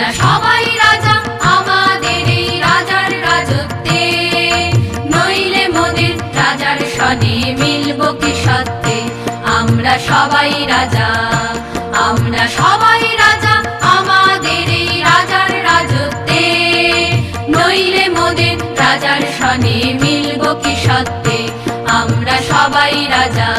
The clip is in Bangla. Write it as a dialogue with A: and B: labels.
A: আমরা সবাই রাজা আমাদের এই রাজার রাজত্বে, নইলে মোদের রাজার সনে মিলব কি সত্যে। আমরা সবাই রাজা, আমরা সবাই রাজা আমাদের এই রাজার রাজত্বে, নইলে মোদের রাজার সনে মিলব কি সত্যে। আমরা সবাই রাজা।